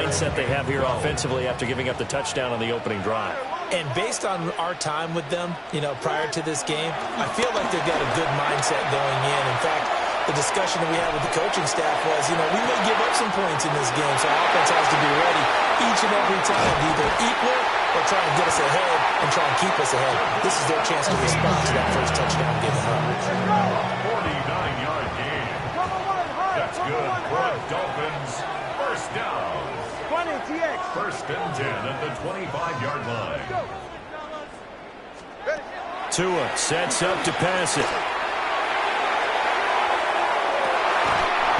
mindset they have here offensively after giving up the touchdown on the opening drive. And based on our time with them, prior to this game, I feel like they've got a good mindset going in. In fact, the discussion that we had with the coaching staff was, we may give up some points in this game, so our offense has to be ready each and every time to either equal or try and get us ahead and try and keep us ahead. This is their chance to respond to that first touchdown given up. 49-yard gain. That's good for the Dolphins. First down. 20 First and 10 at the 25-yard line. Tua sets up to pass it.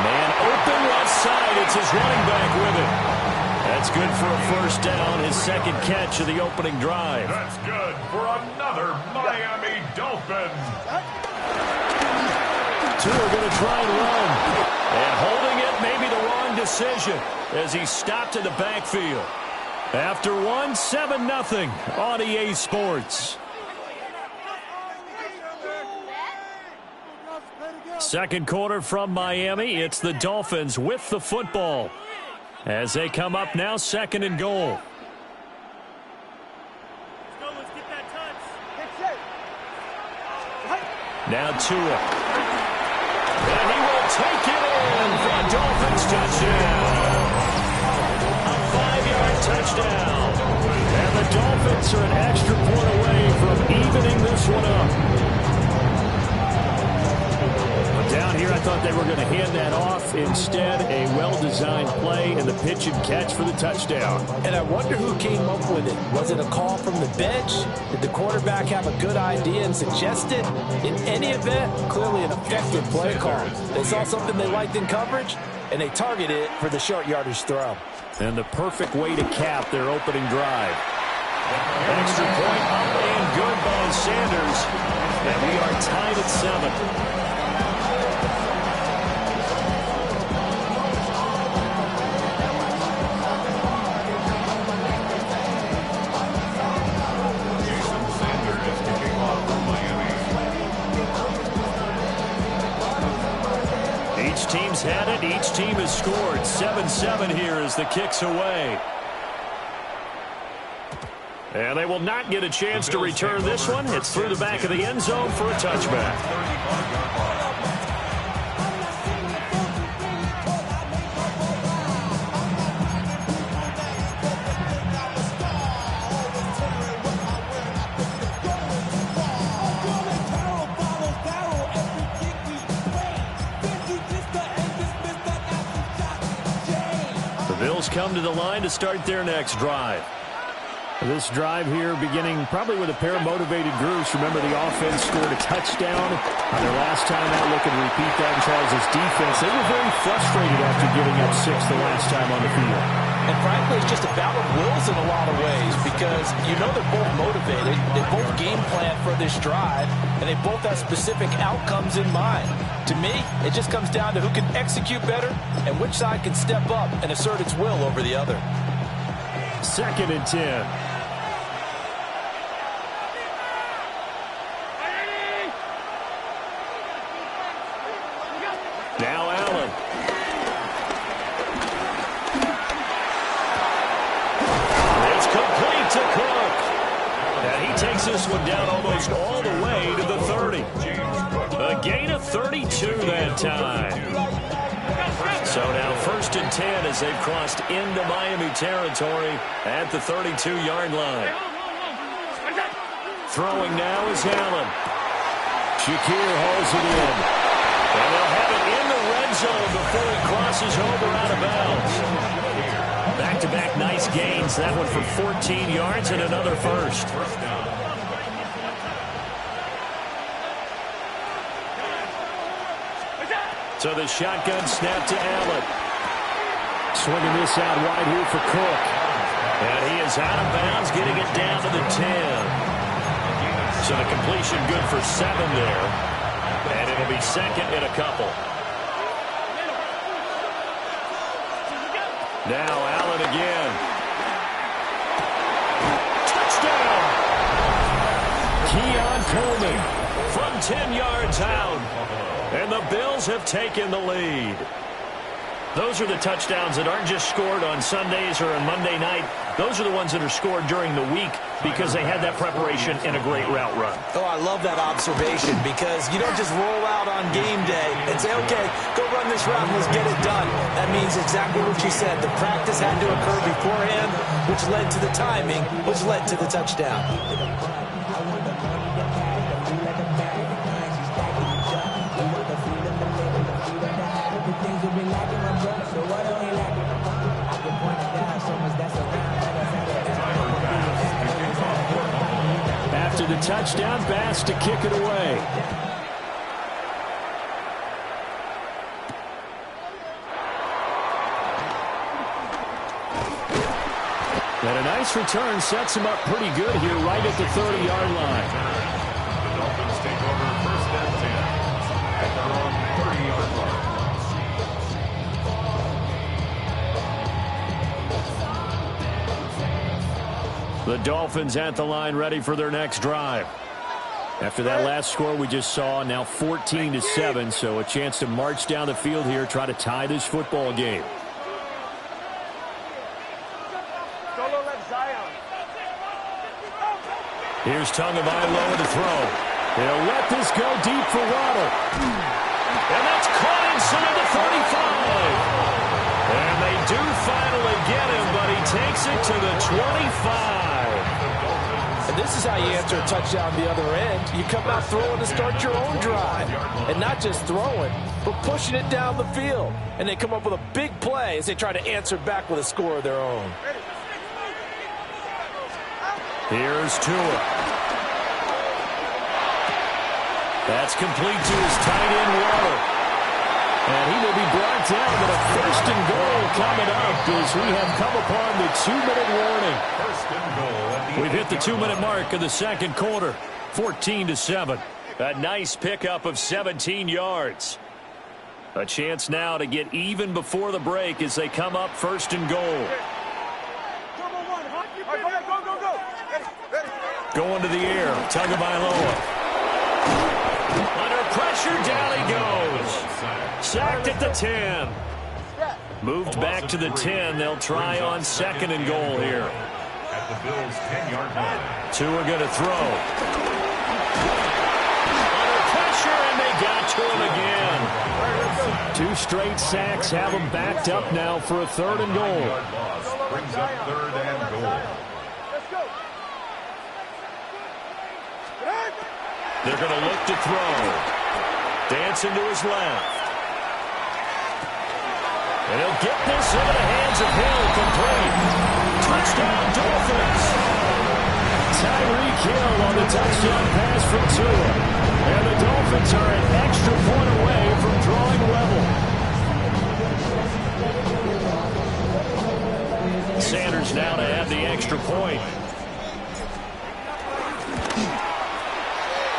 Man open left side. It's his running back with it. That's good for a first down, his second catch of the opening drive. That's good for another Miami Dolphin. Tua going to try and run. And holding it may be the wrong decision as he stopped in the backfield. After one, 7-0 on EA Sports. Second quarter from Miami. It's the Dolphins with the football as they come up now, second and goal. Now Tua. And he will take it in for a Dolphins touchdown. A 5-yard touchdown. And the Dolphins are an extra point away from evening this one up. Down here, I thought they were going to hand that off. Instead, a well-designed play and the pitch and catch for the touchdown. And I wonder who came up with it. Was it a call from the bench? Did the quarterback have a good idea and suggest it? In any event, clearly an effective play call. They saw something they liked in coverage, and they targeted it for the short yardage throw. And the perfect way to cap their opening drive. Extra point up and good by Sanders. And we are tied at 7. Each team's had it. Each team has scored. 7-7 here as the kick's away. And they will not get a chance to return this one. It's through the back of the end zone for a touchback. Bills come to the line to start their next drive. This drive here beginning probably with a pair of motivated groups. Remember, the offense scored a touchdown on their last time out. Looking to repeat that in Charles' defense. They were very frustrated after giving up 6 the last time on the field. And frankly, it's just a battle of wills in a lot of ways because they're both motivated. They both game plan for this drive, and they both have specific outcomes in mind. To me, it just comes down to who can execute better and which side can step up and assert its will over the other. Second and 10. Now Allen. It's complete to Cook. And he takes this one down almost all the way to the 30. A gain of 32 that time. So now first and 10 as they've crossed into Miami territory at the 32-yard line. Throwing now is Allen. Shakir hauls it in. And they'll have it in the red zone before he crosses over out of bounds. Back-to-back nice gains. That one for 14 yards and another first. So the shotgun snap to Allen. Swinging this out wide here for Cook. And he is out of bounds, getting it down to the 10. So the completion good for 7 there. And it'll be second and a couple. Now Allen again. Touchdown! Keon Coleman from 10 yards out. And the Bills have taken the lead. Those are the touchdowns that aren't just scored on Sundays or on Monday night. Those are the ones that are scored during the week because they had that preparation and a great route run. Oh, I love that observation because you don't just roll out on game day and say, okay, go run this route and let's get it done. That means exactly what you said. The practice had to occur beforehand, which led to the timing, which led to the touchdown. After the touchdown pass to kick it away. And a nice return sets him up pretty good here right at the 30-yard line. The Dolphins take over first and 10 at their own 30-yard line. The Dolphins at the line ready for their next drive. After that last score we just saw, now 14-7, so a chance to march down the field here, try to tie this football game. Here's Tagovailoa to throw. He'll let this go deep for Waddle. And that's caught inside the 45. And they do finally get him, but he takes it to the 25. And this is how you answer a touchdown the other end. You come out throwing to start your own drive. And not just throwing, but pushing it down the field. And they come up with a big play as they try to answer back with a score of their own. Here's Tua. That's complete to his tight end, Waddle. And he will be brought down, but a first and goal coming up as we have come upon the 2-minute warning. First and goal. We've hit the 2-minute mark of the second quarter, 14-7. A nice pickup of 17 yards. A chance now to get even before the break as they come up first and goal. Going to the air, Tagovailoa. Under pressure, down he goes. Sacked at the 10. Moved back to the 10. They'll try on second and goal here. At the Bills' 10-yard line. Tua going to throw. Under pressure, and they got to him again. 2 straight sacks have them backed up now for a third and goal. Brings up third and goal. They're going to look to throw. Dancing to his left. And he'll get this into the hands of Hill, complete. Touchdown, Dolphins. Tyreek Hill on the touchdown pass from Tua. And the Dolphins are an extra point away from drawing level. Sanders now to add the extra point.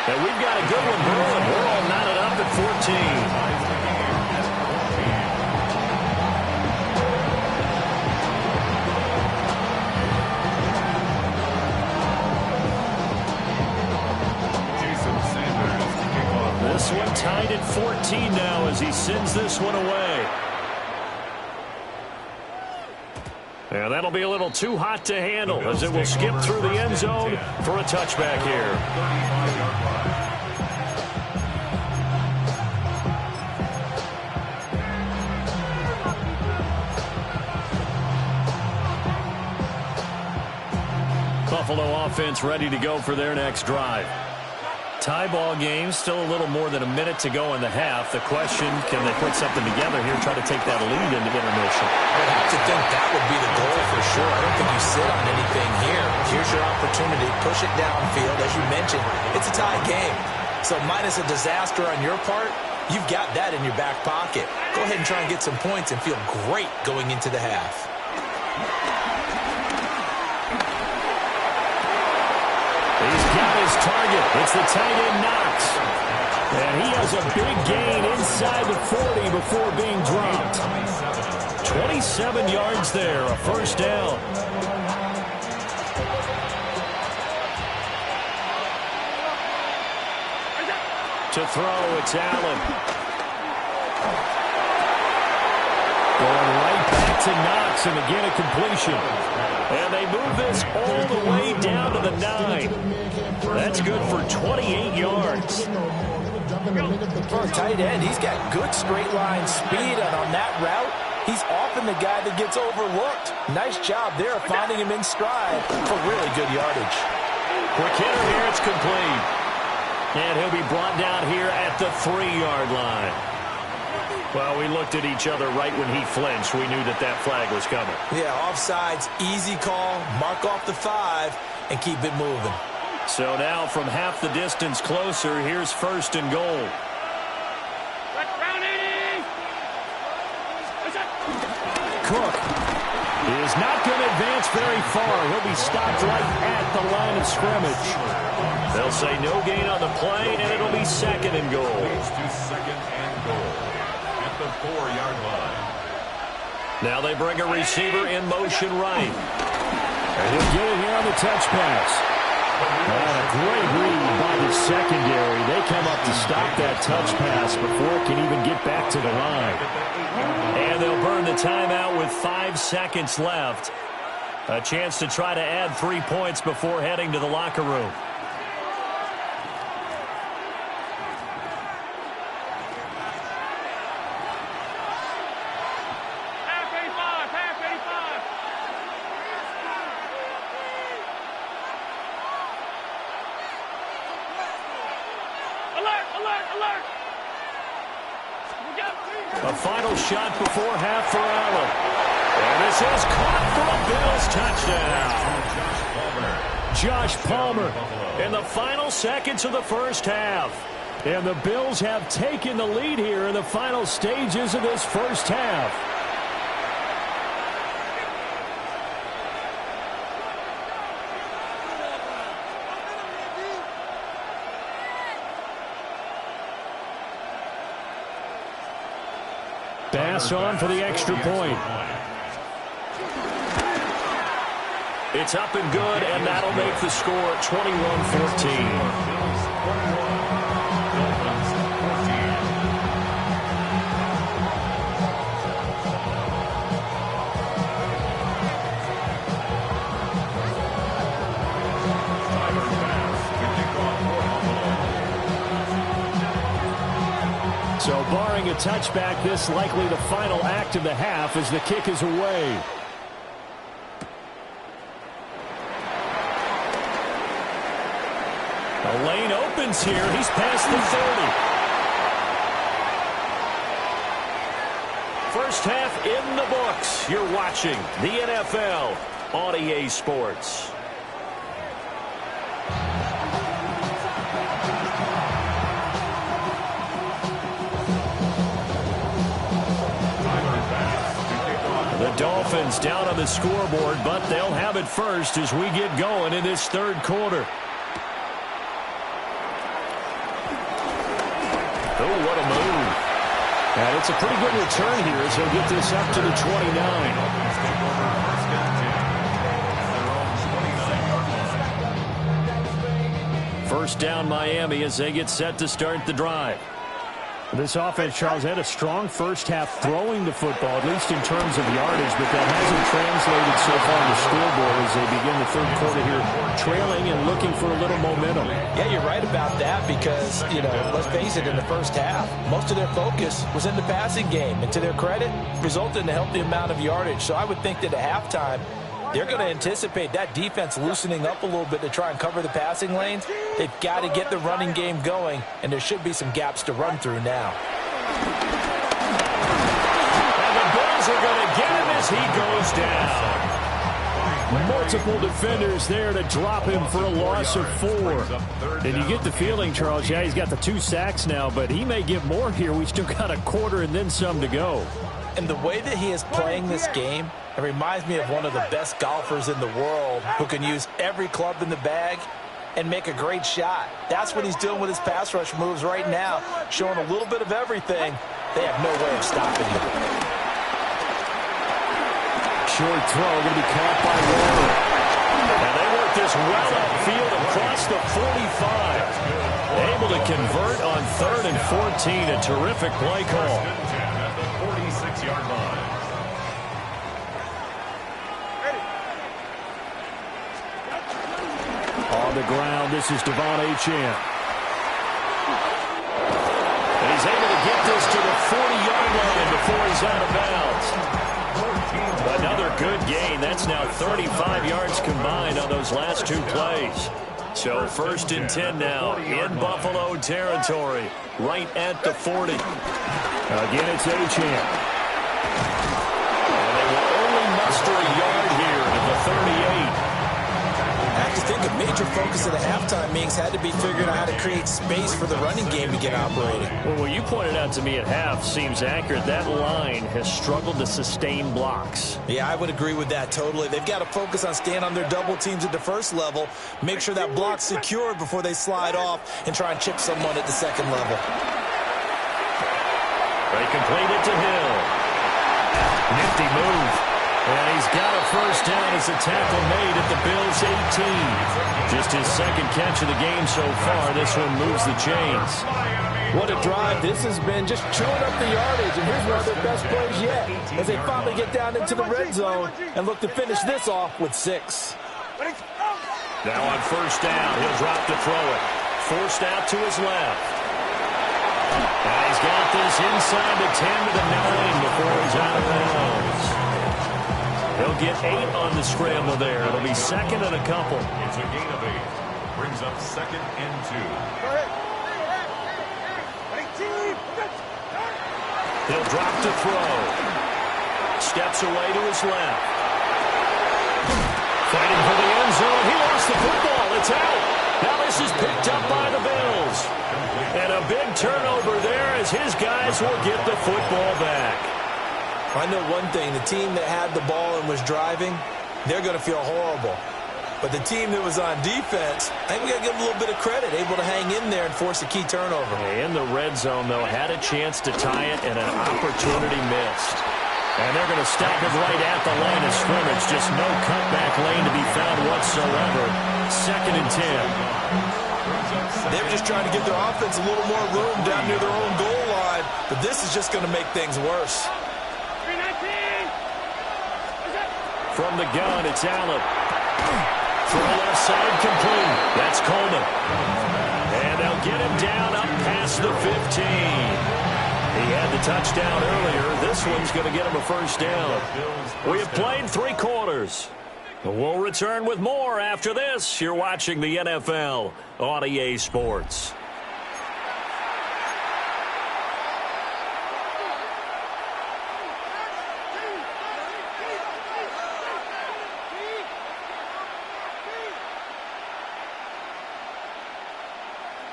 And we've got a good one brewing. We're all knotted up at 14. This one tied at 14 now as he sends this one away. And that'll be a little too hot to handle as it will skip through the end zone for a touchback here. Buffalo offense ready to go for their next drive. Tie ball game, still a little more than a minute to go in the half. The question, can they put something together here, try to take that lead into intermission? I'd have to think that would be the goal for sure. I don't think you sit on anything here. Here's your opportunity. Push it downfield. As you mentioned, it's a tie game. So minus a disaster on your part, you've got that in your back pocket. Go ahead and try and get some points and feel great going into the half. He's got his target. It's the tight end Knox. And he has a big gain inside the 40 before being dropped. 27 yards there, a first down. To throw, it's Allen. Going right back to Knox, and again a completion. And they move this all the way down to the 9. That's good for 28 yards. For a tight end, he's got good straight line speed, and on that route, he's often the guy that gets overlooked. Nice job there of finding him in stride for really good yardage. Quick hitter here, it's complete. And he'll be brought down here at the 3-yard line. Well, we looked at each other right when he flinched. We knew that that flag was coming. Yeah, offsides, easy call, mark off the 5, and keep it moving. So now from half the distance closer, here's 1st and goal. Cook is not going to advance very far. He'll be stopped right at the line of scrimmage. They'll say no gain on the play, and it'll be 2nd and goal. To 2nd and goal at the 4-yard line. Now they bring a receiver in motion right. And he'll get it here on the touch pass. And a great read by the secondary. They come up to stop that touch pass before it can even get back to the line. And they'll burn the timeout with 5 seconds left. A chance to try to add 3 points before heading to the locker room. A final shot before half for Allen. And this is caught for a Bills touchdown. Josh Palmer in the final seconds of the first half. And the Bills have taken the lead here in the final stages of this first half. Pass on for the extra point. It's up and good, and that'll make the score 21-14. So barring a touchback, this likely the final act of the half as the kick is away. The lane opens here. He's past the 30. First half in the books. You're watching the NFL on EA Sports. The Dolphins down on the scoreboard, but they'll have it first as we get going in this third quarter. Oh, what a move. And it's a pretty good return here as he'll get this up to the 29. First down Miami as they get set to start the drive. This offense, Charles, had a strong first half throwing the football, at least in terms of yardage, but that hasn't translated so far on the scoreboard as they begin the third quarter here, trailing and looking for a little momentum. Yeah, you're right about that because, you know, let's face it, in the first half, most of their focus was in the passing game, and to their credit, resulted in a healthy amount of yardage. So I would think that at halftime, they're going to anticipate that defense loosening up a little bit to try and cover the passing lanes. They've got to get the running game going, and there should be some gaps to run through now. And the Bills are going to get him as he goes down. Multiple defenders there to drop him for a loss of 4. And you get the feeling, Charles, yeah, he's got the 2 sacks now, but he may get more here. We still got a quarter and then some to go. And the way that he is playing this game, it reminds me of one of the best golfers in the world who can use every club in the bag and make a great shot. That's what he's doing with his pass rush moves right now, showing a little bit of everything. They have no way of stopping him. Short throw going to be caught by Warner. And they work this well upfield across the 45. Able to convert on 3rd and 14. A terrific play call. 46-yard line. the ground. This is Devon Achane. And he's able to get this to the 40-yard line before he's out of bounds. Another good gain. That's now 35 yards combined on those last two plays. So 1st and 10 now in Buffalo territory, right at the 40. Again, it's Achane. And they will only muster a yard here at the 38. I have to think a major focus of the halftime meetings had to be figuring out how to create space for the running game to get operating. Well, what you pointed out to me at half seems accurate. That line has struggled to sustain blocks. Yeah, I would agree with that totally. They've got to focus on staying on their double teams at the first level, make sure that block's secured before they slide off and try and chip someone at the second level. They complete it to Hill. Nifty move. And he's got a first down as a tackle made at the Bills' 18. Just his second catch of the game so far. This one moves the chains. What a drive this has been, just chewing up the yardage. And here's one of their best plays yet as they finally get down into the red zone and look to finish this off with 6. Now on first down, he'll drop to throw it. Forced out to his left. And he's got this inside the 10 to the 9 before he's out of bounds. He'll get 8 on the scramble there. It'll be 2nd and a couple. It's a gain of 8. Brings up 2nd and 2. He'll drop to throw. Steps away to his left. Fighting for the end zone. He lost the football. It's out. Now this is picked up by the Bills. And a big turnover there as his guys will get the football back. I know one thing, the team that had the ball and was driving, they're going to feel horrible. But the team that was on defense, I think we got to give them a little bit of credit, able to hang in there and force a key turnover. In the red zone, though, had a chance to tie it and an opportunity missed. And they're going to stop it right at the line of scrimmage. Just no cutback lane to be found whatsoever. 2nd and 10. They were just trying to give their offense a little more room down near their own goal line, but this is just going to make things worse. From the gun, it's Allen. From the left side, complete. That's Coleman. And they'll get him down up past the 15. He had the touchdown earlier. This one's going to get him a first down. We have played 3 quarters. We'll return with more after this. You're watching the NFL on EA Sports.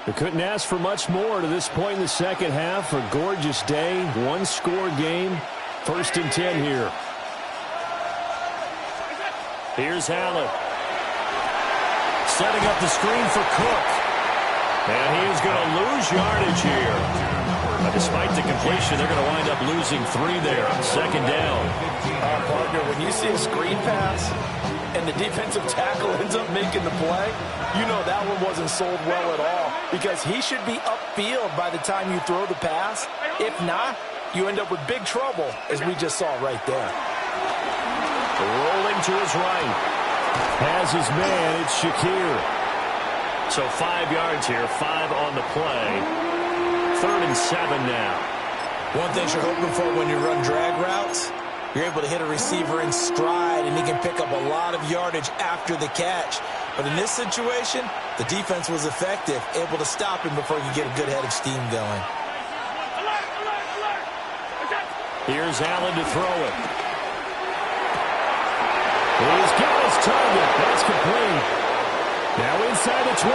They couldn't ask for much more to this point in the second half. A gorgeous day, one-score game. 1st and 10 here. Here's Allen. Setting up the screen for Cook. And he is going to lose yardage here. Despite the completion, they're going to wind up losing 3 there on 2nd down. Partner, when you see a screen pass and the defensive tackle ends up making the play, you know that one wasn't sold well at all because he should be upfield by the time you throw the pass. If not, you end up with big trouble, as we just saw right there. Rolling to his right. Has his man. It's Shakir. So 5 yards here, 5 on the play. 3rd and 7 now. One thing you're hoping for when you run drag routes, you're able to hit a receiver in stride, and he can pick up a lot of yardage after the catch. But in this situation, the defense was effective, able to stop him before you get a good head of steam going. Here's Allen to throw it. He's got his target. That's complete. Now inside the 25.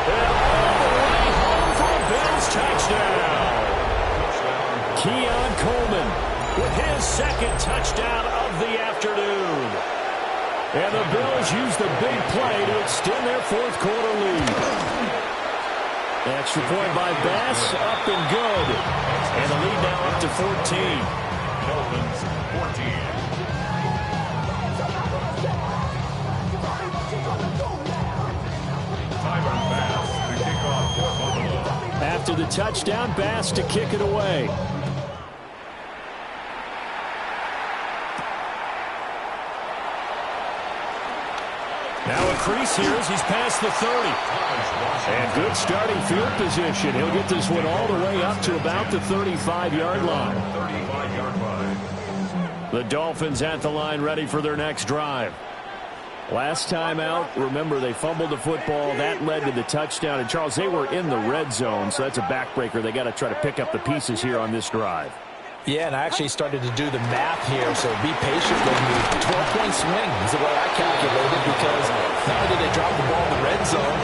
And all the way home for a Bills touchdown. Keon Coleman with his 2nd touchdown of the afternoon. And the Bills use the big play to extend their 4th quarter lead. Extra point by Bass, up and good. And the lead now up to 14. Dolphins 14. After the touchdown, Bass to kick it away. Now a crease here as he's past the 30. And good starting field position. He'll get this one all the way up to about the 35-yard line. The Dolphins at the line ready for their next drive. Last time out, remember, they fumbled the football. That led to the touchdown. And, Charles, they were in the red zone, so that's a backbreaker. They got to try to pick up the pieces here on this drive. Yeah, and I actually started to do the math here, so be patient with me. 12-point swing is the way I calculated, because not only did they drop the ball in the red zone,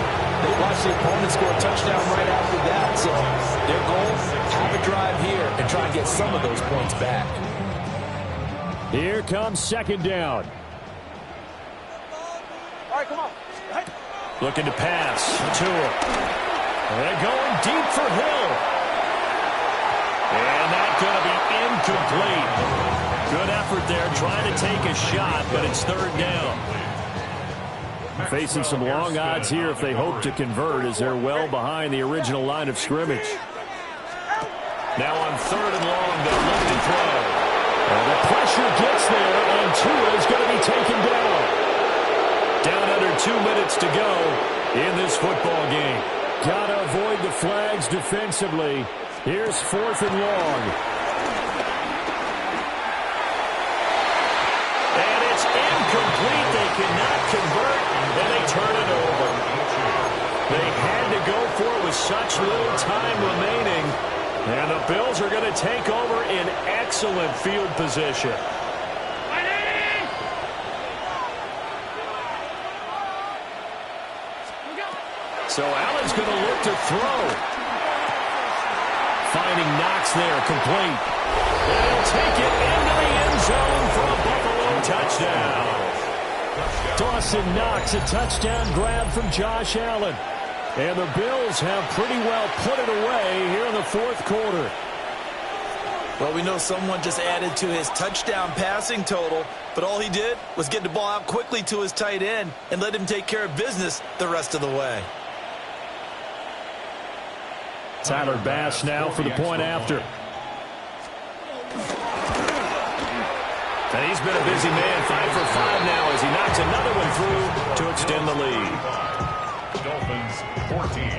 they watched the opponent score a touchdown right after that. So their goal, have a drive here and try and get some of those points back. Here comes second down. All right, come on. Right. Looking to pass. Tua. They're going deep for Hill. And that's going to be incomplete. Good effort there, trying to take a shot, but it's third down. Facing some long odds here if they hope to convert, as they're well behind the original line of scrimmage. Now on third and long, they'll look to throw. And the pressure gets there, and Tua is going to be taken down. Down under 2 minutes to go in this football game. Got to avoid the flags defensively. Here's fourth and long. And it's incomplete. They cannot convert, and they turn it over. They had to go for it with such little time remaining. And the Bills are going to take over in excellent field position. So Allen's going to look to throw. Finding Knox there, complete. And he'll take it into the end zone for a Buffalo touchdown. Dawson Knox, a touchdown grab from Josh Allen. And the Bills have pretty well put it away here in the fourth quarter. Well, we know someone just added to his touchdown passing total, but all he did was get the ball out quickly to his tight end and let him take care of business the rest of the way. Tyler Bass now for the point after. And he's been a busy man, 5 for 5 now as he knocks another one through to extend the lead. Dolphins 14.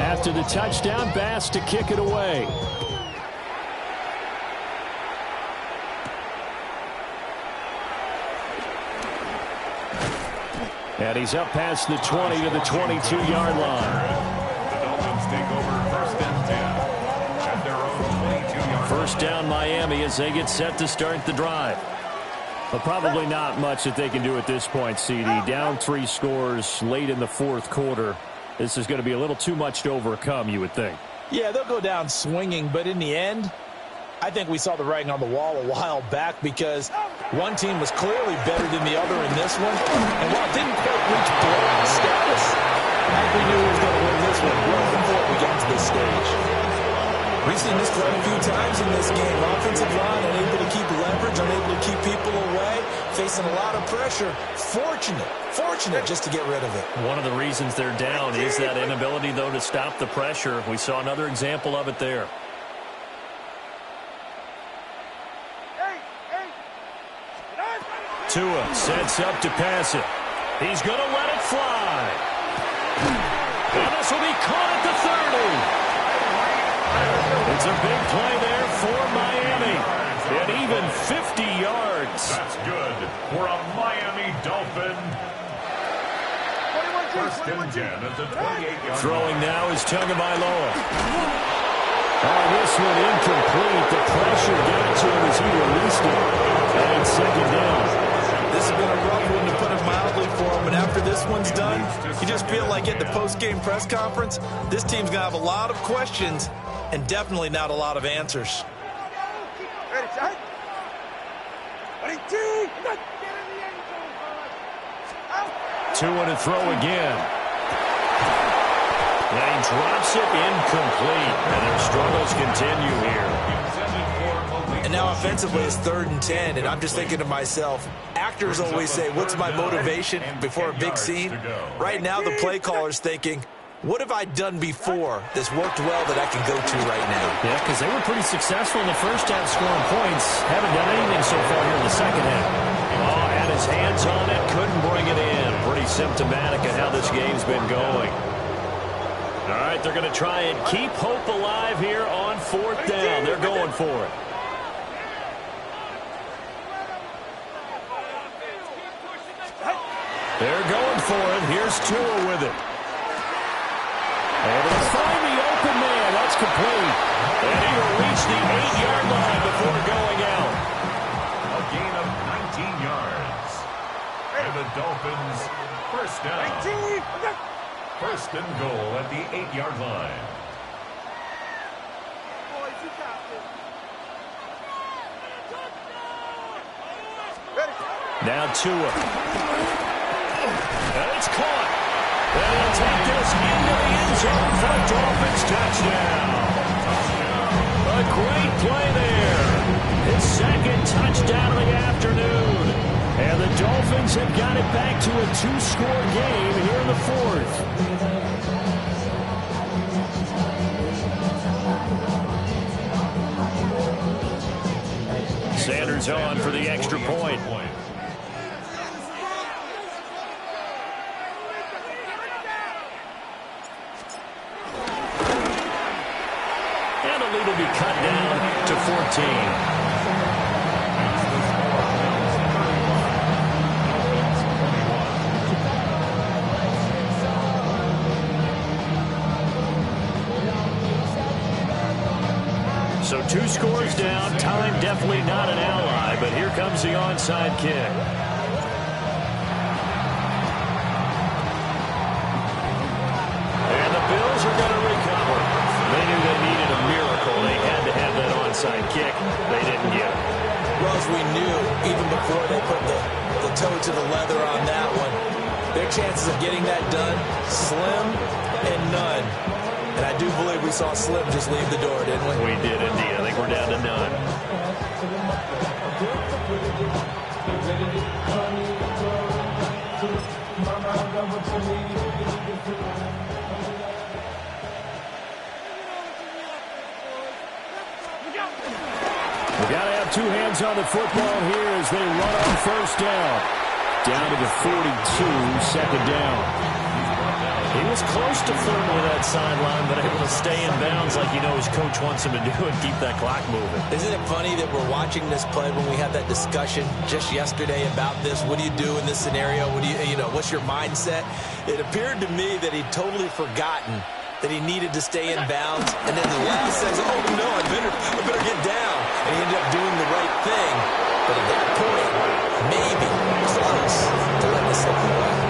After the touchdown, Bass to kick it away. And he's up past the 20 to the 22-yard line. The Dolphins take over first and 10 at their own 22-yard line. First down Miami as they get set to start the drive. But probably not much that they can do at this point, CD. Down 3 scores late in the fourth quarter. This is going to be a little too much to overcome, you would think. Yeah, they'll go down swinging, but in the end, I think we saw the writing on the wall a while back, because one team was clearly better than the other in this one. And while it didn't quite reach blowout status, I think we knew who was going to win this one well before we got to this stage. We've seen this quite a few times in this game. Offensive line unable to keep leverage, unable to keep people away, facing a lot of pressure. Fortunate just to get rid of it. One of the reasons they're down is that inability, though, to stop the pressure. We saw another example of it there. Tua sets up to pass it. He's going to let it fly. And this will be caught at the 30. It's a big play there for Miami. And even 50 yards. That's good for a Miami Dolphin. First and 10 at the 28-yard line. Throwing now is Tagovailoa. Oh, this one incomplete. The pressure got to him as he released it. And it's second down. This has been a rough one, to put it mildly, for him. And after this one's done, you just feel like at the post-game press conference, this team's going to have a lot of questions and definitely not a lot of answers. Ready, set. 22. Tua to throw again. And he drops it incomplete. And their struggles continue here. And now offensively it's 3rd and 10, and I'm just thinking to myself, actors always say, what's my motivation before a big scene? Right now the play caller's thinking, what have I done before that's worked well that I can go to right now? Yeah, because they were pretty successful in the first half scoring points. Haven't done anything so far here in the second half. Oh, had his hands on it, couldn't bring it in. Pretty symptomatic of how this game's been going. All right, they're going to try and keep hope alive here on 4th down. They're going for it. They're going for it. Here's Tua with it. Able to find the open man. That's complete. And he will reach the 8-yard line before going out. A gain of 19 yards. And the Dolphins, first down. First and goal at the 8-yard line. Now Tua. And it's caught. And he'll take this into the end zone for a Dolphins touchdown. A great play there. His 2nd touchdown of the afternoon. And the Dolphins have got it back to a 2-score game here in the 4th. Sanders on for the extra point. And the lead will be cut down to 14. So 2 scores down. Time definitely not an ally, but here comes the onside kick. And the Bills are going to recover. They knew they needed a miracle. They had to have that onside kick. They didn't get it. Well, as we knew, even before they put the toe to the leather on that one, their chances of getting that done, slim and none. And I do believe we saw Slim just leave the door, didn't we? We did indeed. I think we're down to none. We got to have 2 hands on the football here as they run on 1st down. Down to the 42, 2nd down. He was close to flirting with that sideline, but able to stay in bounds like he knows coach wants him to do and keep that clock moving. Isn't it funny that we're watching this play when we had that discussion just yesterday about this? What do you do in this scenario? What do you know, what's your mindset? It appeared to me that he'd totally forgotten that he needed to stay in bounds, and then the last says, oh no, I better get down. And he ended up doing the right thing. But at that point, maybe close to letting it slip away.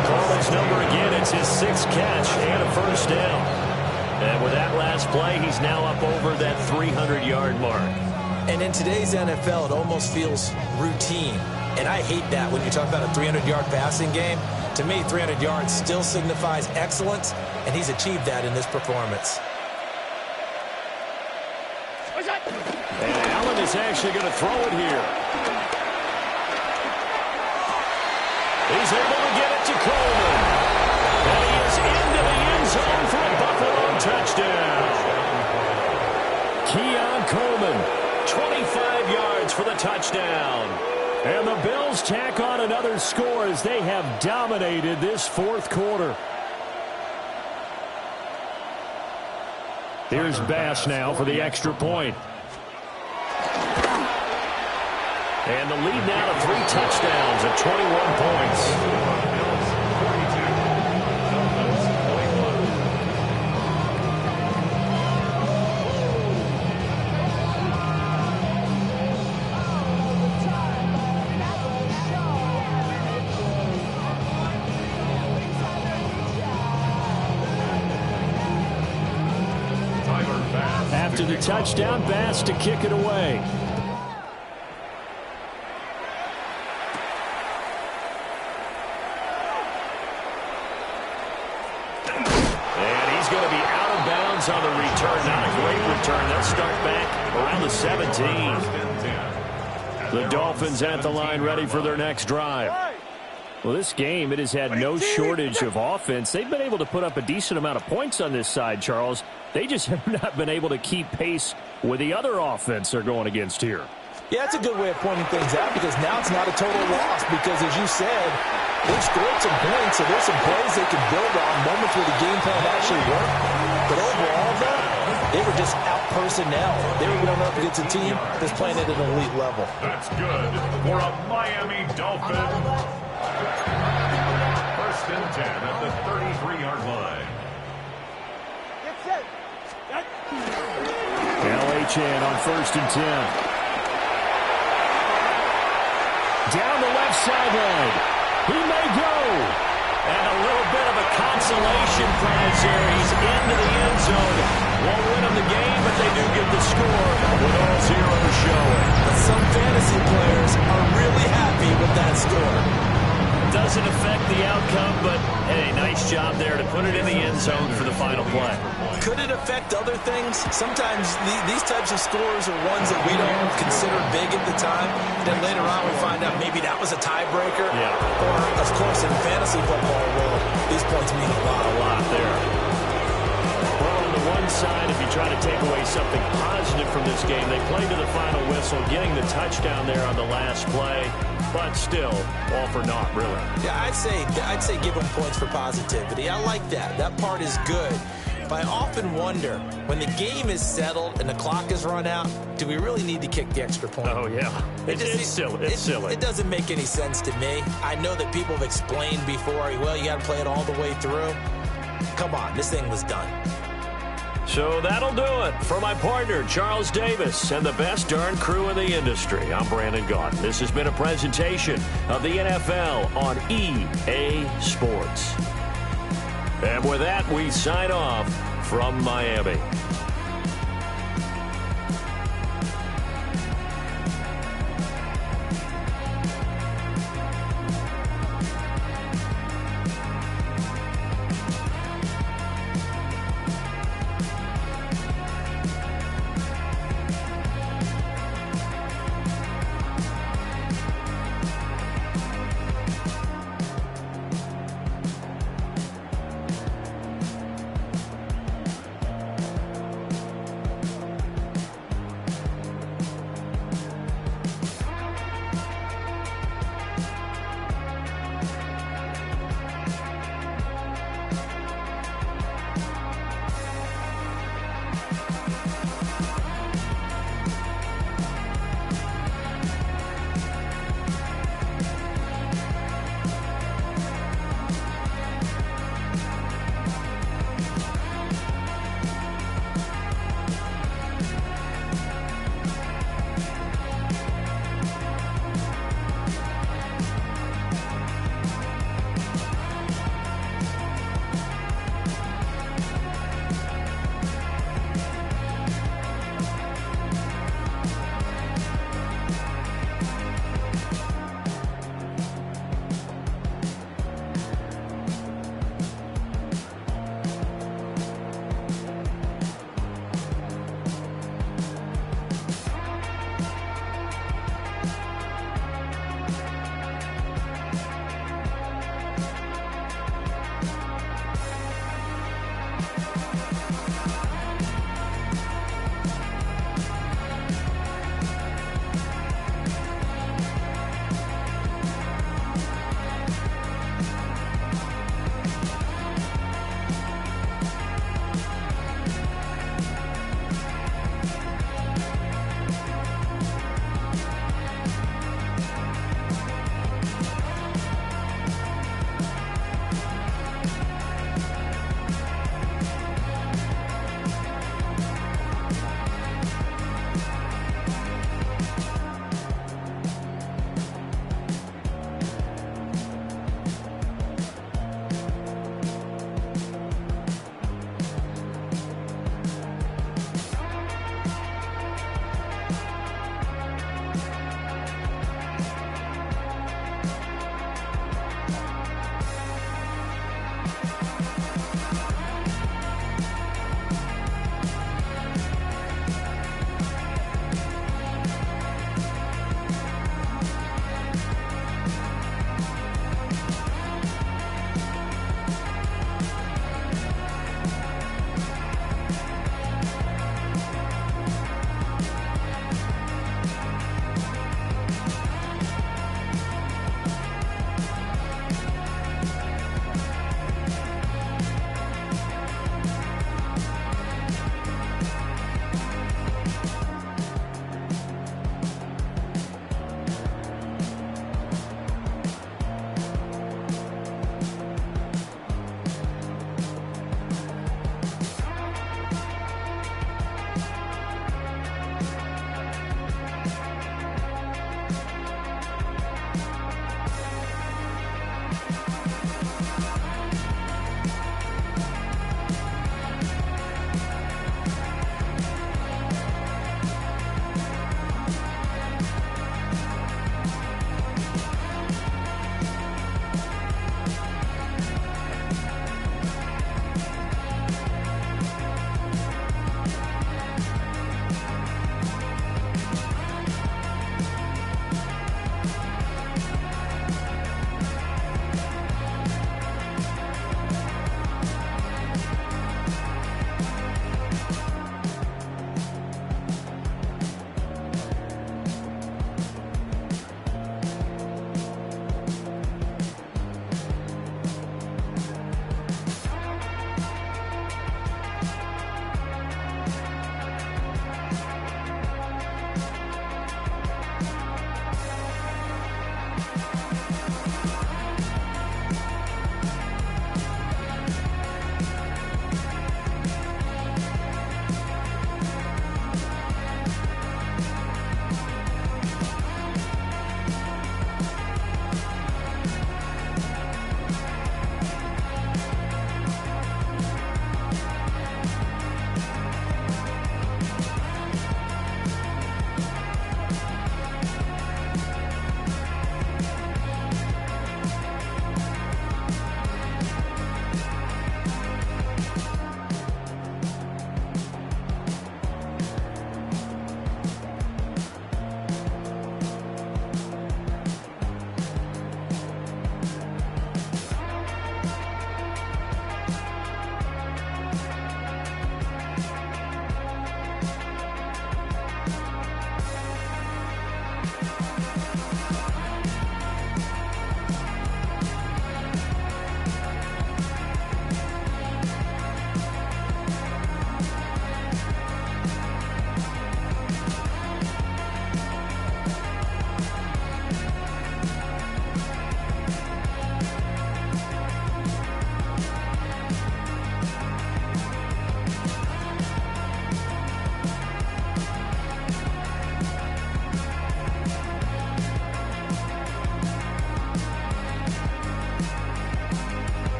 Call his number again. It's his 6th catch and a 1st down. And with that last play, he's now up over that 300-yard mark. And in today's NFL, it almost feels routine. And I hate that when you talk about a 300-yard passing game. To me, 300 yards still signifies excellence, and he's achieved that in this performance. And Allen is actually going to throw it here. He's able to get it to Coleman. And he is into the end zone for a Buffalo touchdown. Keon Coleman, 25 yards for the touchdown. And the Bills tack on another score as they have dominated this 4th quarter. Here's Bass now for the extra point. And the lead now to 3 touchdowns at 21 points. After the touchdown, Bass to kick it away. on the return. Not a great return. They'll start back around the 17. The Dolphins at the line ready for their next drive. Well, this game, it has had no shortage of offense. They've been able to put up a decent amount of points on this side, Charles. They just have not been able to keep pace with the other offense they're going against here. Yeah, that's a good way of pointing things out because now it's not a total loss because, as you said, they've scored some points, so there's some plays they can build on, moments where the game plan actually worked. But overall, though, they were just out-personnel. They were going up against a team that's playing at an elite level. That's good for a Miami Dolphin. 1st and 10 at the 33-yard line. Get set. LHN on 1st and 10. Down the left sideline. He may go. And a little bit of a consolation prize here. He's into the end zone. Won't win him the game, but they do get the score with all zeros showing. Some fantasy players are really happy with that score. Doesn't affect the outcome, but, hey, nice job there to put it in the end zone for the final play. Could it affect other things? Sometimes these types of scores are ones that we don't consider big at the time. Then later on we find out maybe that was a tiebreaker. Yeah. Or, of course, in fantasy football world, these points mean a lot there. Well, on the one side, if you try to take away something positive from this game, they played to the final whistle, getting the touchdown there on the last play. But still, all for naught, really. Yeah, I'd say give them points for positivity. I like that. That part is good. But I often wonder, when the game is settled and the clock is run out, do we really need to kick the extra point? Oh, yeah. It's silly. It's silly. It doesn't make any sense to me. I know that people have explained before, well, you got to play it all the way through. Come on, this thing was done. So that'll do it for my partner, Charles Davis, and the best darn crew in the industry. I'm Brandon Gaudin. This has been a presentation of the NFL on EA Sports. And with that, we sign off from Miami.